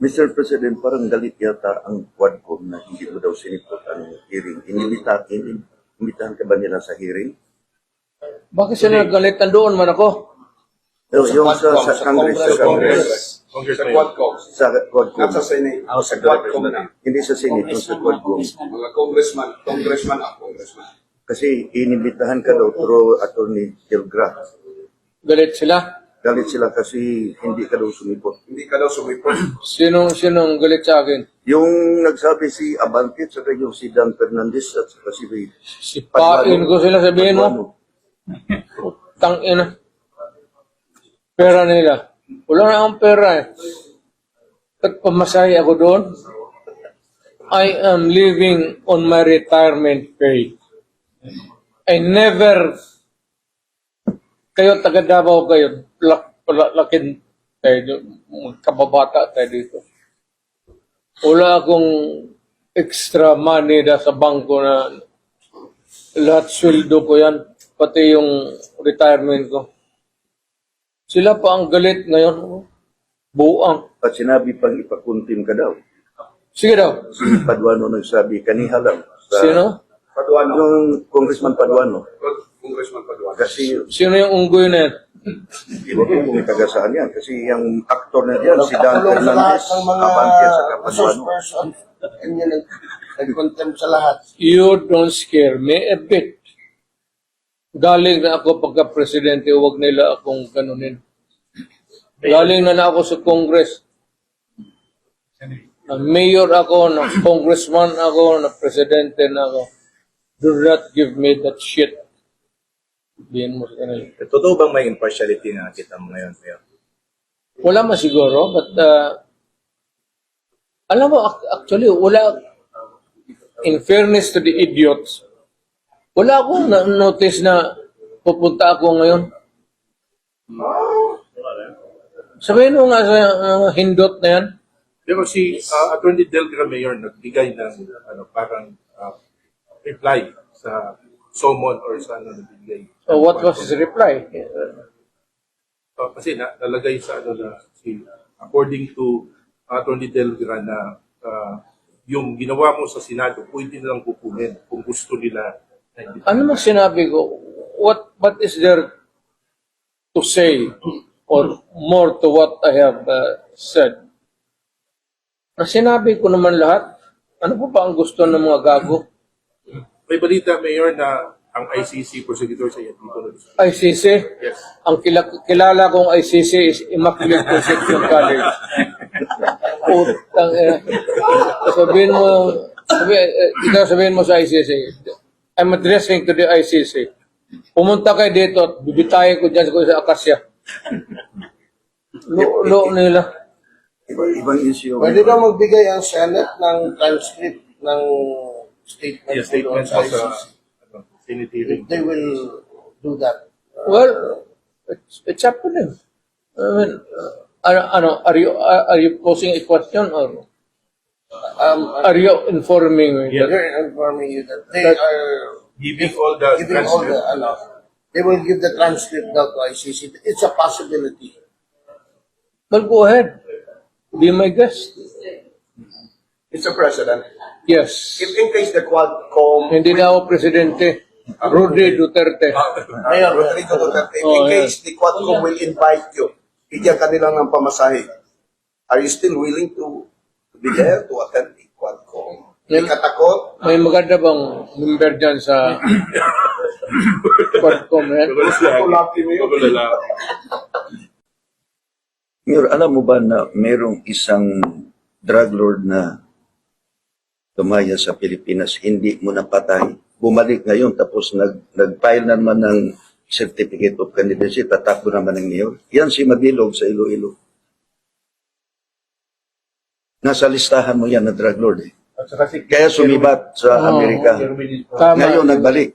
Mr. President, parang galit yata ang Quadcom na hindi mo daw sinipot ang hearing. Inimbitahan ka ba nila sa hearing? Bakit sila nagalit? Doon man ako. Yung sa Congress. Sa Quadcom. Sa Quadcom. Not sa Senate. Sa Quadcom na. Hindi sa Senate, yung sa Quadcom. Mga congressman. Kasi inimbitahan ka daw through Attorney Gilgra. Galit sila. Galit sila kasi hindi ka daw sumipot. Hindi ka daw sumipot. Sinong galit sa akin? Yung nagsabi si Abante, saka yung si Dan Fernandez at saka si Sipain ko sila, sabihin mo. Tangina. Pera nila. Wala na akong pera eh. At pamasahe ako doon. I am living on my retirement pay. I never, kayo taga Davao kayo, lakin tayo, kababata tayo dito. Wala akong extra money na sa bangko na lahat sweldo ko yan, pati yung retirement ko. Sila pa ang galit ngayon. Buang. At sinabi pang ipakuntim ka daw. Sige daw. Si Paduano nagsabi, kaniha lang. Sino? Paduano. Yung Congressman Paduano. Congressman Paduano. Kasi Sino yung unggoy na yan? hindi ko kung tagasaan yan. Kasi yung aktor na yan, si Dan Fernandez, Abante at saka Paduano. Nag-contempt sa lahat. You don't scare me a bit. Galing na ako pagka-presidente, huwag nila akong ganunin. Galing na ako sa Congress. Na mayor ako, na congressman ako, na presidente na ako. Do not give me that shit. Diyan mo sa kanila. Totoo bang may impartiality na kita mo ngayon, Mayor? Wala man siguro, but alam mo, actually, wala, in fairness to the idiots, wala akong notice na pupunta ako ngayon. Sabihin mo nga sa hindot na yan. Pero si Attorney Delgra Mayor nagbigay ng parang reply sa summon or sa nagbigay. So what was his reply? Kasi nalagay sa na according to Attorney Delgra na yung ginawa mo sa Senado, pwede nilang kukunin kung gusto nila. Ano mang sinabi ko? What is there to say or more to what I have said? Na sinabi ko naman lahat. Ano pa ba ang gusto ng mga gago? May balita, Mayor, na ang ICC prosecutor sa dito. ICC? Yes. Ang kilala kong ICC is Immaculate Conception College. Putang ina. Sabihin mo sa ICC. I'm addressing to the ICC. Pumunta kayo dito at bibitayin ko dyan sa Akasya. Lo nila. ibang issue. Pwede daw magbigay ang Senate ng transcript ng statement. Yes, statement sa sa ICC. Senate If hearing. they will do that. Well, it's up to them. I mean, are you posing a question or are you informing me? that- They're informing you that they are Giving all the giving all the, transcript. they will give the transcript now to ICC. It's a possibility. Well, go ahead. Be my guest. Mr. President, Yes. if in case the Quadcom, Hindi na ako presidente. Rudy Duterte. Mayor Rodrigo Duterte, Oh, in case the Quadcom will invite you, bigyan ka nila ng pamasahe, are you still willing to be there to attend the Quadcom? Hindi ka takot? May maganda bang member dyan sa Quadcom? Mayor, alam mo ba na mayroong isang drug lord na tumaya sa Pilipinas, hindi mo napatay, bumalik ngayon tapos nag-file na naman ng certificate of candidacy, tatakbo naman ng mayor. Yan si Mabilog sa Iloilo. Nasa listahan mo yan na drug lord eh. At saka si Kaya sumibat sa Amerika. Tama. Ngayon nagbalik.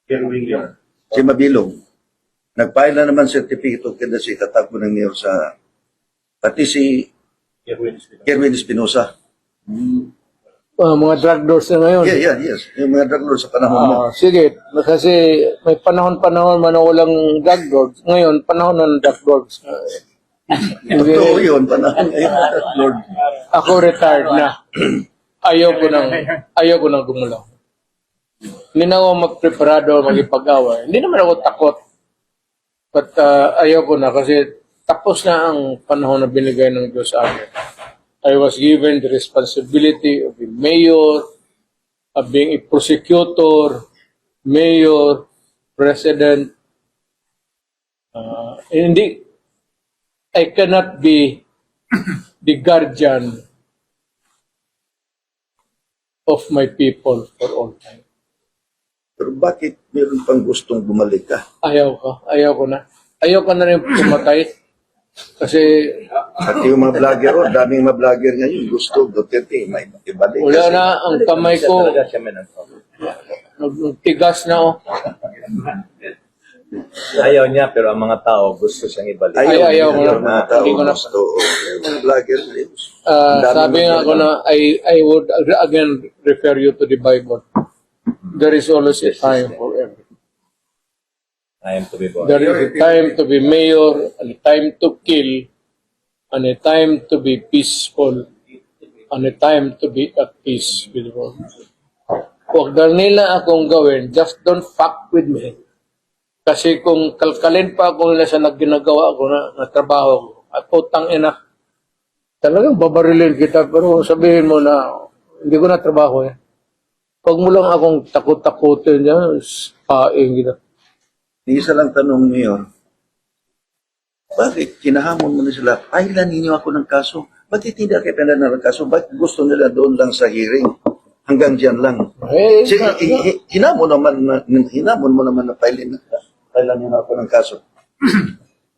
Kerwin Leon. Si Mabilog. Nag-file na naman certificate of candidacy, tatakbo ng mayor sa pati si Kerwin Espinosa. Kerwin Espinosa. Mga drug lords na ngayon. Yes. Yung mga drug lord sa panahon mo. Sige, kasi may panahon-panahon man na walang drug lords. Ngayon, panahon ng drug lords. Totoo yun, panahon ngayon, Lord. Ako retired na. Ayaw ko nang gumulaw. Hindi na ako magpreparado magipag-away. Hindi naman ako takot. But ayaw ko na kasi tapos na ang panahon na binigay ng Diyos sa akin. I was given the responsibility of a mayor, of being a prosecutor, mayor, president. Hindi, I cannot be the guardian of my people for all time. Pero bakit meron pang gustong bumalik ka? Ayaw ko na. Ayaw ko na rin pumatay. Kasi At yung mga vlogger, daming mga vlogger ngayon, gusto, Duterte, may ibalik. wala na ang kamay ko, Talaga siya may nagtigas na oh. Ayaw niya, pero ang mga tao gusto siyang ibalik. Ayaw ko na. Yung mga tao Hindi ko na. gusto. Yung mga vlogger, Sabi nga ako na, I would again refer you to the Bible. There is always a time for everything. I am to be born. There is a time to be mayor, and a time to kill, and a time to be peaceful, and a time to be at peace with the world. Huwag na nila akong gawin, just don't fuck with me. Kasi kung kalkalin pa ako nila sa ginagawa ko na trabaho ko, at utang ina, talagang babarilin kita, pero sabihin mo na, hindi ko na trabaho eh. Huwag mo lang akong takot-takutin dyan, paing kita. Isa lang tanong Mayor, bakit kinahamon mo na sila? Pailan ninyo ako ng kaso. Bakit hindi kayo pinadala ng kaso? Bakit gusto nila doon lang sa hearing? Hanggang dyan lang. Eh, Hinamon mo naman na pailan nyo na ako ng kaso.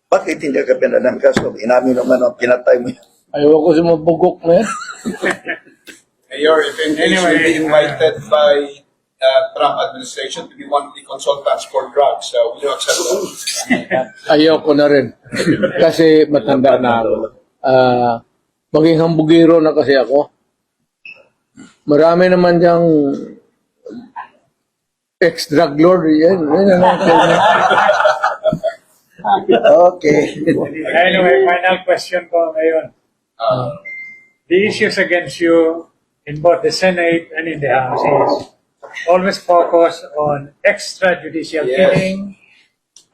Bakit hindi ka pinadala ng kaso? Inamin naman ang pinatay mo yan. ayaw ko sa mabugok na yan. Mayor, if in case you'll be invited by Trump administration to be one of the consultants for drugs, will you accept that? Ayaw ko na rin. Kasi matanda na ako. Maging hambugiro na kasi ako. Marami naman diyang ex-drug lord. Yan. Okay. Anyway, final question ko ngayon. The issues against you in both the Senate and in the House is always focus on extrajudicial killing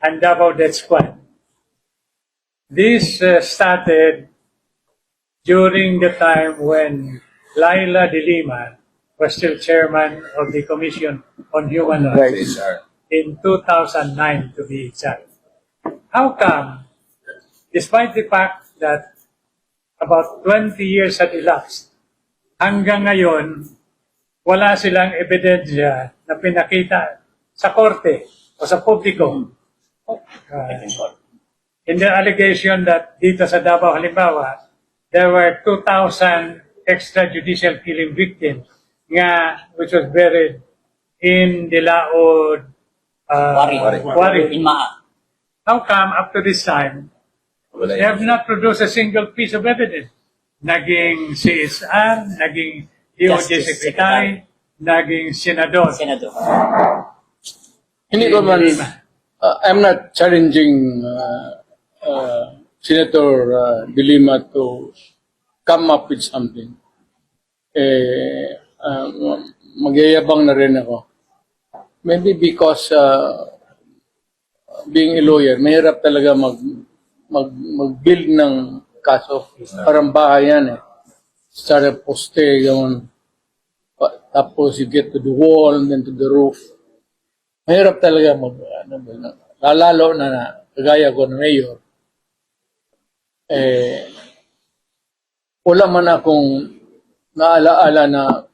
and double death squad. This started during the time when Laila de Lima was still chairman of the Commission on Human Rights in 2009 to be exact. How come, despite the fact that about 20 years had elapsed, hanggang ngayon, wala silang ebidensya na pinakita sa korte o sa publiko. In the allegation that dito sa Davao, halimbawa, there were 2,000 extrajudicial killing victims which was buried in the Laod Wari. In Maa. How come up to this time, they have not produced a single piece of evidence? Naging CSR, naging DOJ Justice Secretary, naging Senador. Senador. Hindi ko man, I'm not challenging Senator De Lima to come up with something. Magyayabang na rin ako. Maybe because being a lawyer, mahirap talaga mag-build ng kaso. Parang bahay yan eh. Start a poste, yun. Tapos you get to the wall and then to the roof. Mahirap talaga lalalo na kagaya ko na mayor. Wala man akong naalaala na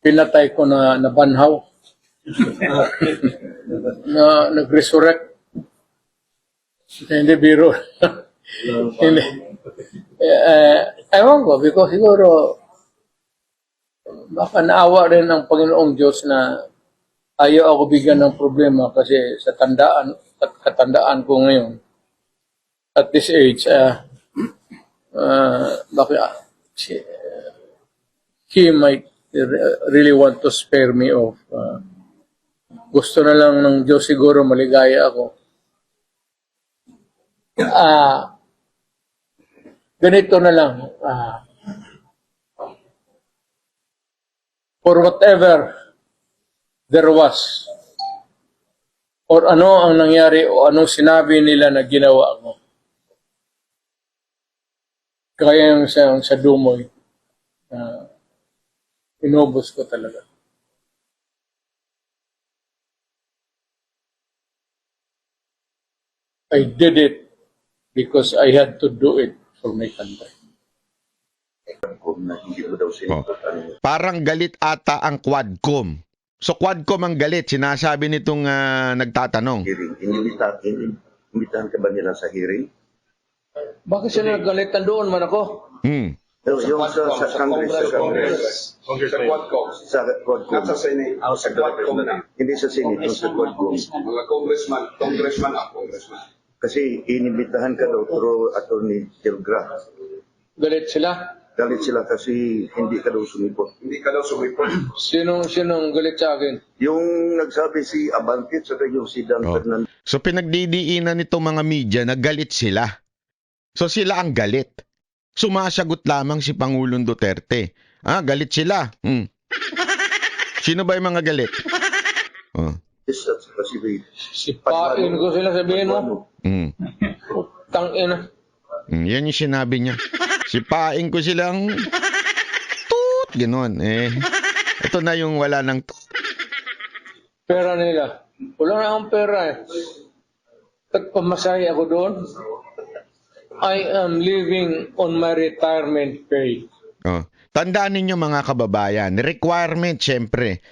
pinatay ko na banhaw. Na nag-resurrect. Hindi biro. Hindi. Ewan ko, because siguro baka naawa rin ng Panginoong Diyos na ayaw ako bigyan ng problema kasi sa katandaan ko ngayon at this age, baka he might really want to spare me of gusto na lang ng Diyos siguro maligaya ako. ganito na lang, for whatever there was, or ano ang nangyari o anong sinabi nila na ginawa ko. Kaya yung sa Dumoy, inubos ko talaga. I did it because I had to do it for my country. Kung na hindi mo daw sinipot, ano, Parang galit ata ang Quadcom. So Quadcom ang galit, sinasabi nitong nagtatanong. hearing. Inimbitahan ka ba nila sa hearing? Bakit sila nagalitan doon man ako? Yung sa Congress. Sa Quadcom. Sa Quadcom. Not sa Senate. Sa Quadcom na. Hindi sa Senate, yung sa Quadcom. Mga congressman. Kasi inimbitahan ka daw through Attorney Delgra. Galit sila? Galit sila kasi hindi ka daw sumipot. Hindi ka daw sumipot. Sinong galit sa akin? Yung nagsabi si Abante, saka yung si Dan Fernandez. So pinagdidiinan nitong mga media na galit sila. So sila ang galit. Sumasagot lamang si Pangulong Duterte. Galit sila. Sino ba yung mga galit? Kasi Sipain ko sila, sabihin mo. Tangina. Yan yung sinabi niya. Sipain ko silang toot, gano'n. Ito na yung wala ng Pera nila. Wala na akong pera eh. Pagpamasahe ako doon, I am living on my retirement pay. Tandaan ninyo mga kababayan, requirement syempre,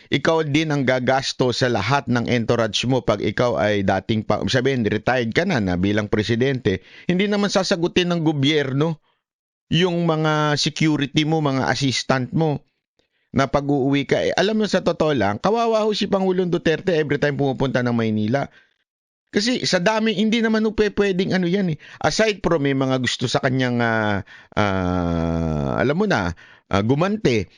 ikaw din ang gagasto sa lahat ng entourage mo pag ikaw ay dating sabihin, retired ka na bilang presidente, hindi naman sasagutin ng gobyerno yung mga security mo, mga assistant mo na pag-uuwi ka. Alam mo sa totoo lang, kawawa ho si Pangulong Duterte every time pumupunta ng Maynila. Kasi sa dami, hindi naman pwedeng ano yan eh. Aside from may mga gusto sa kanyang, alam mo na, gumante.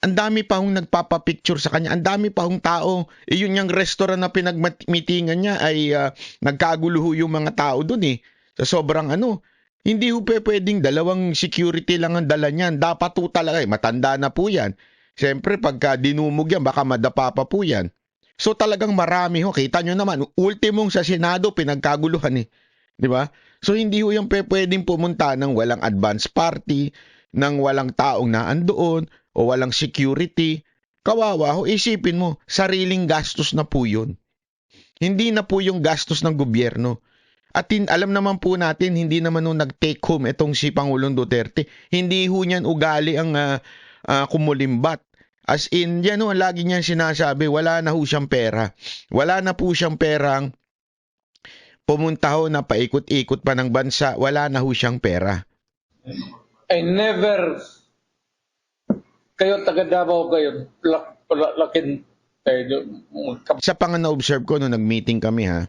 Ang dami pa hong nagpapapicture sa kanya. Ang dami pa hong tao. Yun yung restaurant na pinagmitingan niya ay nagkagulo yung mga tao dun eh. Sa sobrang ano. Hindi pwedeng dalawang security lang ang dala niyan. Dapat po talaga matanda na po yan. Siyempre pagka dinumog yan, baka madapa pa po yan. So talagang marami ho. Kita nyo naman, ultimong sa Senado, pinagkaguluhan eh. Di ba? So hindi ho yung pwedeng pumunta ng walang advance party, ng walang taong naandoon, o walang security. Kawawa ho, isipin mo, sariling gastos na po yun. Hindi na po yung gastos ng gobyerno. At alam naman po natin, hindi naman nung nag-take home itong si Pangulong Duterte. Hindi ho niyan ugali ang kumulimbat. As in, yan o, lagi niyan sinasabi, wala na ho siyang pera. Wala na po siyang perang pumunta ho na paikot-ikot pa ng bansa. Wala na ho siyang pera. I never, kayo taga Davao kayo, lakin kayo. Sa pang na-observe ko nung nag-meeting kami ha,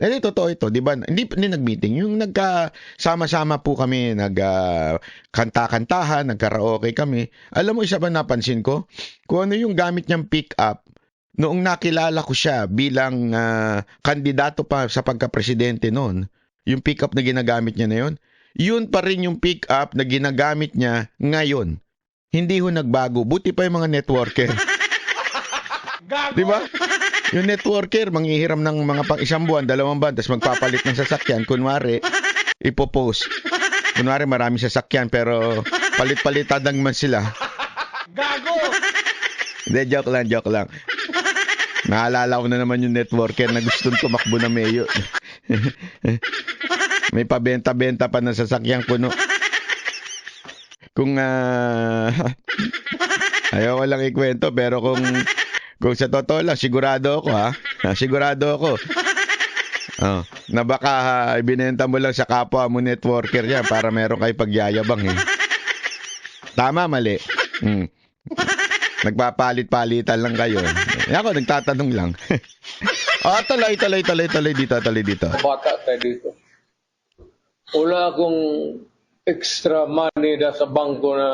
totoo ito, di ba? Hindi nag-meeting. Yung nagkasama-sama po kami, nagkanta-kantahan, nagkaraoke kami. Alam mo, isa pa napansin ko? Kung ano yung gamit niyang pick-up, noong nakilala ko siya bilang kandidato pa sa pagka-presidente noon, yung pick-up na ginagamit niya na yun pa rin yung pick-up na ginagamit niya ngayon. Hindi ho nagbago. Buti pa yung mga networker. Di ba? Yung networker, manghihiram ng mga pang isang buwan, 2 buwan, tapos magpapalit ng sasakyan. Kunwari, ipopost. Kunwari, marami sasakyan, pero palit-palitan lang man sila. Gago! Hindi, joke lang. Naalala ko na naman yung networker na gustong tumakbo na mayo. May pabenta-benta pa ng sasakyang puno. Kung, ayaw ko lang ikwento, pero kung sa totoo lang, sigurado ako ha. Sigurado ako. Na baka ibinenta mo lang sa kapwa mo networker yan para meron kayo pagyayabang eh. Tama, mali. Nagpapalit-palitan lang kayo. Ako, nagtatanong lang. Talay dito. Bata tayo dito. Wala akong extra money na sa bangko na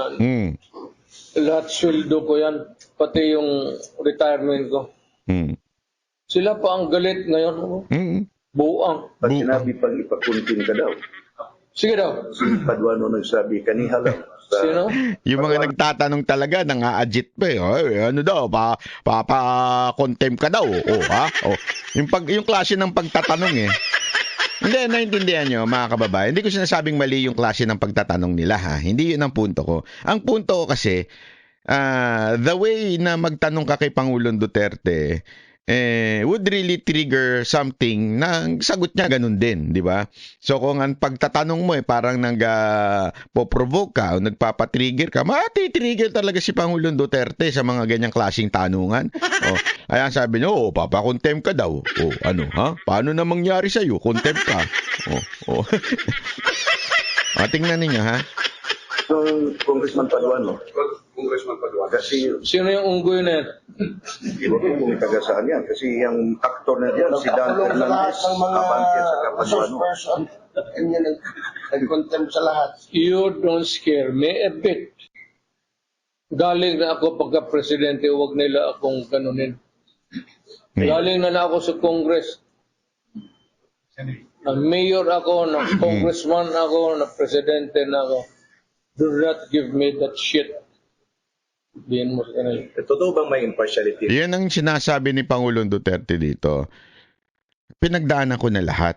lahat sweldo ko yan. Pati yung retirement ko. Sila pa ang galit ngayon. Buang. Pag sinabi pang ipakuntin ka daw, Sige daw. si Paduano nagsabi, kaniha lang. Sino? Yung mga nagtatanong talaga, nang-a-agit pa eh. Ay, ano daw, pa-contempt ka daw. Oh, ha? Oh. Yung klase ng pagtatanong eh. Hindi, naintindihan nyo, mga kababayan. Hindi ko sinasabing mali yung klase ng pagtatanong nila, ha? Hindi yun ang punto ko. Ang punto ko kasi, the way na magtanong ka kay Pangulong Duterte, would really trigger something na ang sagot niya ganun din, di ba? So kung ang pagtatanong mo parang po-provoke ka o nagpapatrigger ka, mati-trigger talaga si Pangulong Duterte sa mga ganyang klaseng tanungan. Oh, ayan sabi niyo, papakontempt ka daw. Oh, ano, ha? Paano na mangyari sa iyo? Contempt ka. Oh. Tingnan niyo, ha? So, Congressman Paduano, Congressman Paduano. kasi Sino yung unggoy na yan? hindi ko kung tagasaan yan. Kasi yung aktor na diyan, si Dan Nagkakulong sa lahat Fernandez, ng mga Abante at saka resource Paduano. person. Kanya nag-contempt sa lahat. You don't scare me a bit. Galing na ako pagka-presidente, huwag nila akong ganunin. Galing na ako sa Congress. Na mayor ako, na congressman ako, na presidente na ako. Do not give me that shit. Diyan mo sa kanila. Totoo bang may impartiality? Yan ang sinasabi ni Pangulong Duterte dito. Pinagdaanan ko na lahat.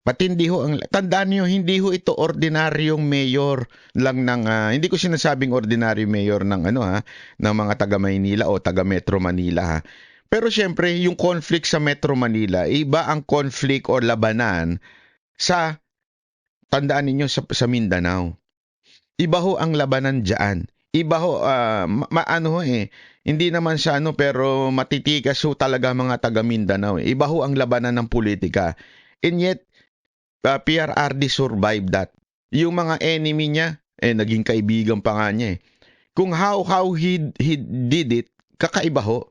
Pati hindi ho, tandaan niyo, hindi ho ito ordinaryong mayor lang ng, hindi ko sinasabing ordinaryong mayor ng ng mga taga Maynila o taga Metro Manila, ha. Pero syempre, yung conflict sa Metro Manila, iba ang conflict o labanan sa, tandaan niyo sa Mindanao. Iba ho ang labanan diyan. Iba ho, hindi naman siya pero matitikas ho talaga mga taga Mindanao. Iba ho ang labanan ng politika. And yet, PRRD survived that. Yung mga enemy niya, naging kaibigan pa nga niya eh. Kung how he did it, kakaiba ho.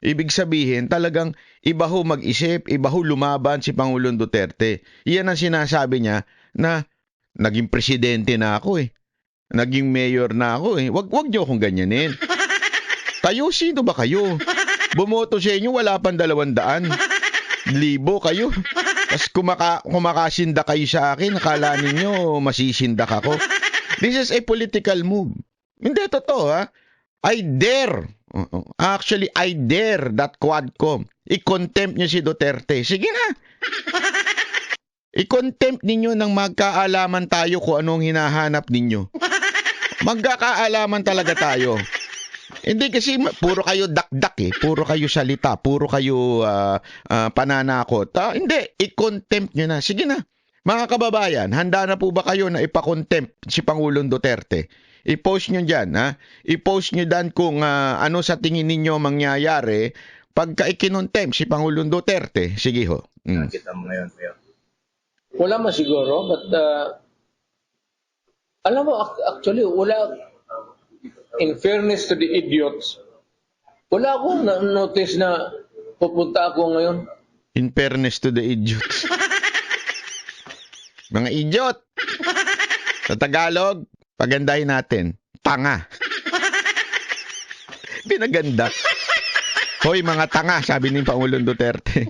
Ibig sabihin, talagang iba ho mag-isip, iba ho lumaban si Pangulong Duterte. Iyan ang sinasabi niya na naging presidente na ako eh. Naging mayor na ako eh. Wag niyo akong ganyanin. Kayo, sino ba kayo? Bumoto sa inyo, wala pang 200,000 kayo. Tapos kumakasinda kayo sa akin, akala ninyo masisindak ako. This is a political move. Hindi, totoo ha. I dare that Quadcom. I-contempt niyo si Duterte. Sige na. I-contempt ninyo nang magkaalaman tayo kung anong hinahanap ninyo. Magkakaalaman talaga tayo. Hindi kasi puro kayo dakdak eh. Puro kayo salita. Puro kayo pananakot. Hindi. I-contempt nyo na. Sige na. Mga kababayan, handa na po ba kayo na ipa-contempt si Pangulong Duterte? I-post nyo dyan. Ha? I-post nyo dyan kung ano sa tingin ninyo mangyayari pagka i-contempt si Pangulong Duterte. Sige ho. Nakita mo ngayon, Mayor. Wala man siguro, but alam mo, actually, wala, in fairness to the idiots, wala akong notice na pupunta ako ngayon. In fairness to the idiots. Mga idiot! Sa Tagalog, pagandahin natin. Tanga. Pinaganda. Hoy, mga tanga, sabi ni Pangulong Duterte.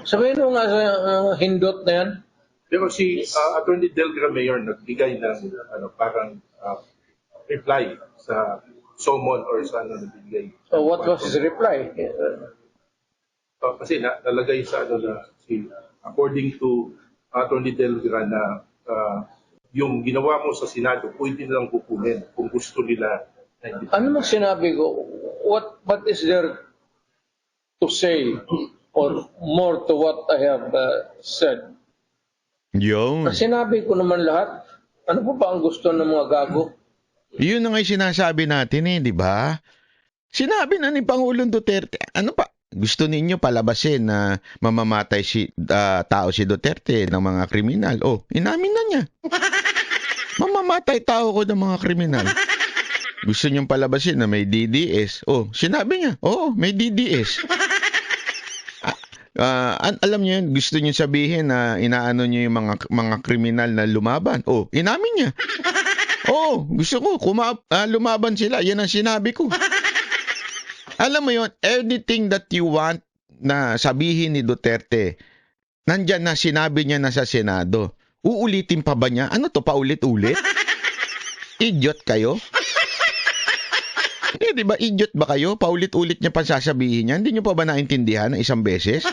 Sabihin mo nga sa hindot na yan. Pero si Attorney Delgra Mayor nagbigay ng parang reply sa summon or sa nagbigay. So what was his reply? Kasi nalagay sa according to Attorney Delgra na yung ginawa mo sa Senado, pwede nilang kukunin kung gusto nila. Ano man sinabi ko? What is there to say or more to what I have said? Yun. Sinabi ko naman lahat. Ano po ba ang gusto ng mga gago? Yun na nga yung sinasabi natin di ba? Sinabi na ni Pangulong Duterte, ano pa? Gusto ninyo palabasin na mamamatay tao si Duterte ng mga kriminal. Oh, inamin na niya. Mamamatay tao ko ng mga kriminal. Gusto niyong palabasin na may DDS. Oh, sinabi niya. Oo, may DDS. Alam niyo yun, gusto niyo sabihin na inaano niyo yung mga kriminal na lumaban. Oh, inamin niya. Oh, gusto ko lumaban sila. Yan ang sinabi ko. Alam mo yon, anything that you want na sabihin ni Duterte, nandyan na, sinabi niya na sa Senado. Uulitin pa ba niya? Ano to, paulit-ulit? Idiot kayo? Di ba, idiot ba kayo? Paulit-ulit niya pa sasabihin niya. Hindi niyo pa ba naintindihan na isang beses?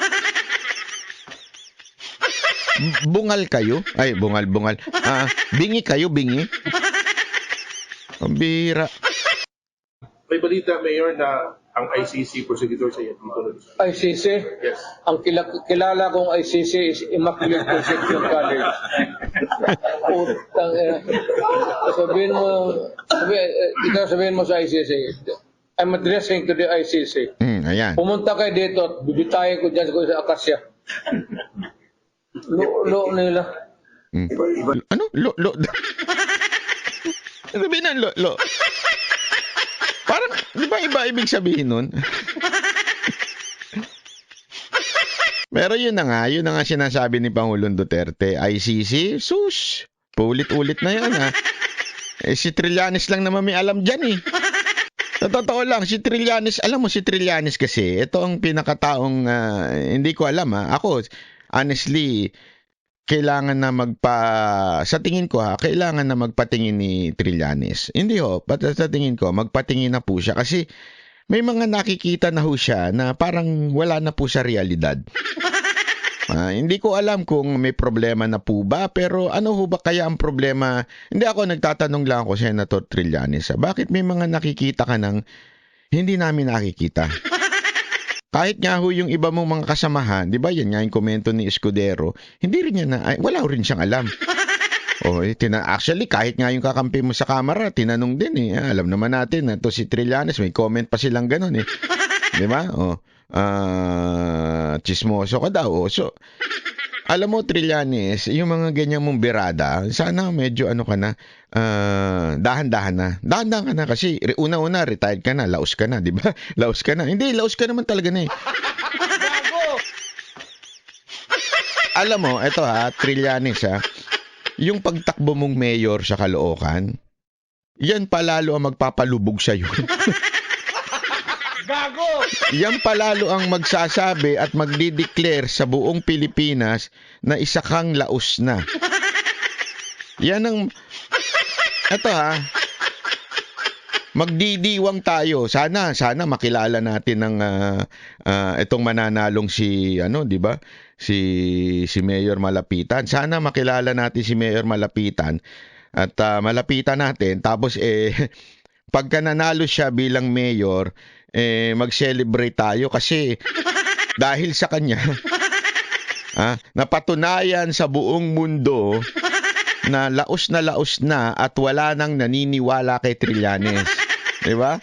Bungal kayo? Ay, bungal. Bingi kayo, bingi. Ang bira. May balita, Mayor, na ang ICC prosecutor sa dito na doon. ICC? Yes. Ang kilala kong ICC is Immaculate Conception College. Putang ina. Sabihin mo sa ICC, I'm addressing to the ICC. Ayan. Pumunta kayo dito at bibitayin ko dyan sa Akasya. Lo nila. Ano? Lo. Sabihin ng lo. Parang, di ba iba ibig sabihin nun? Pero yun na nga sinasabi ni Pangulong Duterte, ICC, sus, paulit-ulit na yan ha. Si Trillanes lang naman may alam dyan eh. Sa totoo lang, si Trillanes, alam mo si Trillanes kasi, ito ang pinakataong, hindi ko alam ha. Ako, honestly, kailangan na sa tingin ko kailangan na magpatingin ni Trillanes. Hindi sa tingin ko, magpatingin na po siya kasi may mga nakikita na ho siya na parang wala na po sa realidad. Hindi ko alam kung may problema na po ba, pero ano ho ba kaya ang problema? Hindi ako nagtatanong lang ako, Senator Trillanes. Bakit may mga nakikita ka nang hindi namin nakikita? Kahit nga ho yung iba mong mga kasamahan, di ba yan nga yung komento ni Escudero, hindi rin yan wala rin siyang alam. Actually, kahit nga yung kakampi mo sa kamera, tinanong din eh. Alam naman natin na to si Trillanes, may comment pa silang ganun eh. Di ba? Chismoso ka daw. So, alam mo Trillanes, yung mga ganyan mong birada, sana medyo dahan-dahan na. Dahan-dahan ka na kasi una-una retired ka na, laos ka na, di ba? Laos ka na. Hindi, laos ka naman talaga na eh. Alam mo, eto Trillanes yung pagtakbo mong mayor sa Caloocan, yan palalo ang magpapalubog sa'yo. Yan palalo ang magsasabi at magdi-declare sa buong Pilipinas na isa kang laos na. Yan ang magdidiwang tayo. Sana makilala natin ng itong mananalong si di ba? Si Mayor Malapitan. Sana makilala natin si Mayor Malapitan at malapitan natin tapos pagka nanalo siya bilang mayor, mag-celebrate tayo kasi dahil sa kanya napatunayan sa buong mundo na laos na at wala nang naniniwala kay Trillanes. Di ba?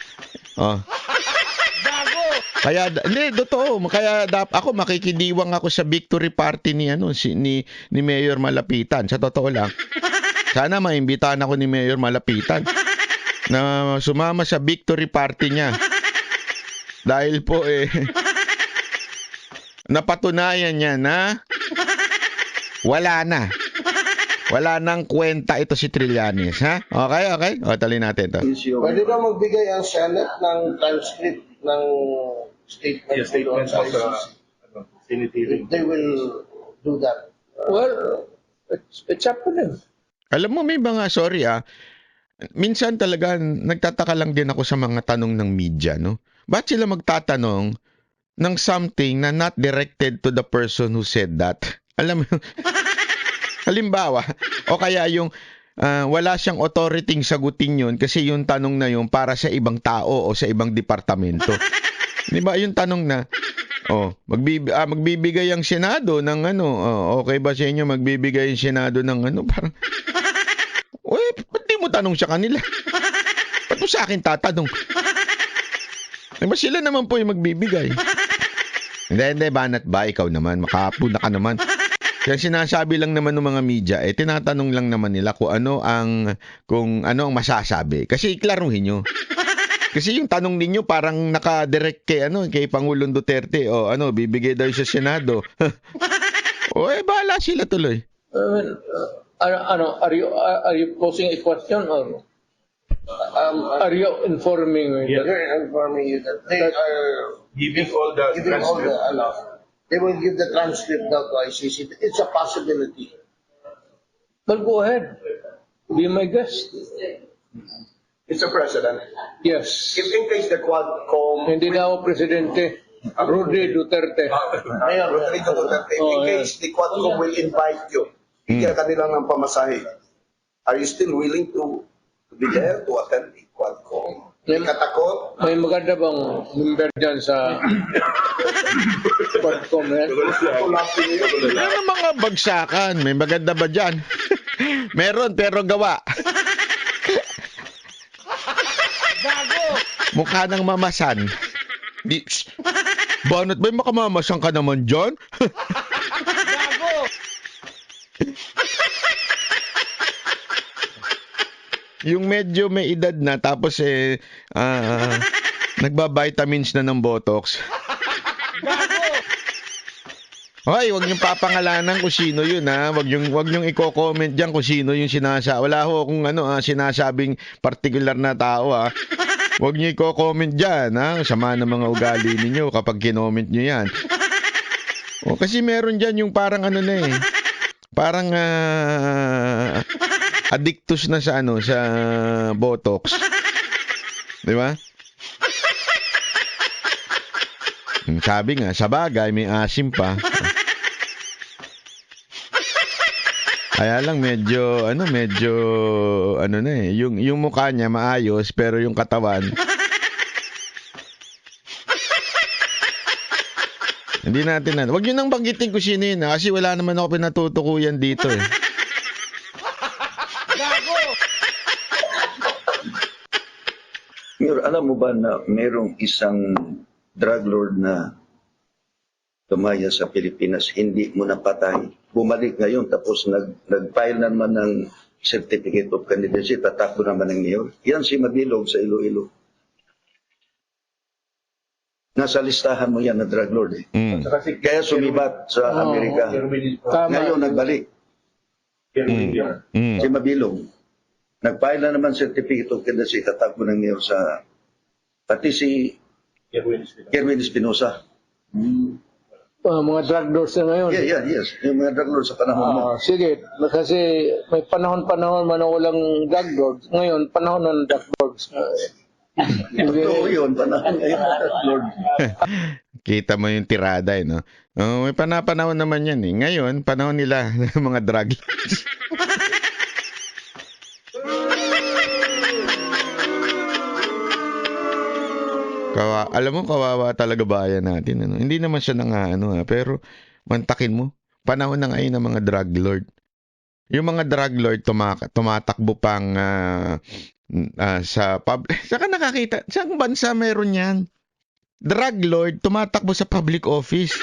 Kaya hindi totoo, kaya ako makikidiwang ako sa victory party ni Mayor Malapitan. Sa totoo lang. Sana maimbitahan ako ni Mayor Malapitan na sumama sa victory party niya. Dahil po napatunayan niya na wala na. Wala nang kwenta ito si Trillanes, ha? Okay. Tuloy natin to. Pwede daw magbigay ang Senate ng transcript ng statement Statement sa sa Senate hearing. They will do that. Well, it's up to them. Alam mo, may mga, sorry minsan talaga nagtataka lang din ako sa mga tanong ng media, no? Ba't sila magtatanong ng something na not directed to the person who said that? Alam mo, halimbawa, o kaya yung wala siyang authority sagutin yun kasi yung tanong na yun para sa ibang tao o sa ibang departamento. Di ba yung tanong na, magbibigay ang Senado ng okay ba sa inyo magbibigay ang Senado ng parang, ba't di mo tanong sa kanila? Ba't mo sa akin tatanong? Diba sila naman po yung magbibigay? Hindi, banat ba? Ikaw naman, makapuna ka naman. Kaya sinasabi lang naman ng mga media, tinatanong lang naman nila kung ano ang masasabi. Kasi iklaruhin nyo. Kasi yung tanong ninyo parang naka-direct kay Pangulong Duterte, bibigay daw sa Senado. Bahala sila tuloy. Are you posing a question or? Are you informing me that You're informing you that they are Giving all the giving all the, transcript. they will give the transcript now to ICC. It's a possibility. Well, go ahead. Be my guest. Mr. President, Yes. if in case the Quadcom, Hindi na ako presidente. Rudy Duterte. Mayor, Rodrigo Duterte, if Oh, in yeah. case the Quadcom will invite you, bigyan ka nila ng pamasahe, are you still willing to be there to attend the Quadcom? Hindi ka takot? May maganda bang member dyan sa Quadcom yan? Tulapin niyo. Ano mga bagsakan? May maganda ba dyan? Meron, pero gawa. Mukha ng mamasan. Di, Banat ba makamamasan ka naman dyan? Yung medyo may edad na tapos nagba-vitamins na ng Botox. Hoy, wag niyong papangalanan kung sino yun ha. Wag niyong i-comment diyan kung sino yung wala ho akong sinasabing particular na tao ha. Wag niyo i-comment diyan ha. Sama ng mga ugali ninyo kapag kinoment niyo yan. O kasi meron diyan yung parang parang addictus na sa sa Botox. 'Di ba? Sabi nga, sa bagay, may asim pa. Kaya lang medyo yung mukha niya maayos pero yung katawan hindi natin wag niyo nang banggitin kung sino yun kasi wala naman ako pinatutukuyan dito eh. Mayor, alam mo ba na merong isang drug lord na tumaya sa Pilipinas, hindi mo napatay. Bumalik ngayon tapos nag-file naman ng certificate of candidacy, tatakbo naman ng mayor. Yan si Mabilog sa Iloilo. Nasa listahan mo yan na drug lord eh. Mm. Kaya sumibat sa Amerika. Tama. Ngayon nagbalik. Mm. Si Mabilog. Nag-file na naman certificate of candidacy, tatakbo ng mayor sa pati si Kerwin Espinosa. Mga drug lords na ngayon. Yes. Yung mga drug lords sa panahon mo. Sige, kasi may panahon man na walang drug lords. Ngayon, panahon ng drug lords. Totoo yun, panahon ngayon ng drug lord. Kita mo yung tirada no? Oh, may panahon naman yan eh. Ngayon, panahon nila ng mga drug lords. Alam mo, kawawa talaga bayan natin. Hindi naman siya pero mantakin mo. Panahon na ngayon ng mga drug lord. Yung mga drug lord tumatakbo pang sa public. Saka nakakita, saan bansa meron yan? Drug lord tumatakbo sa public office.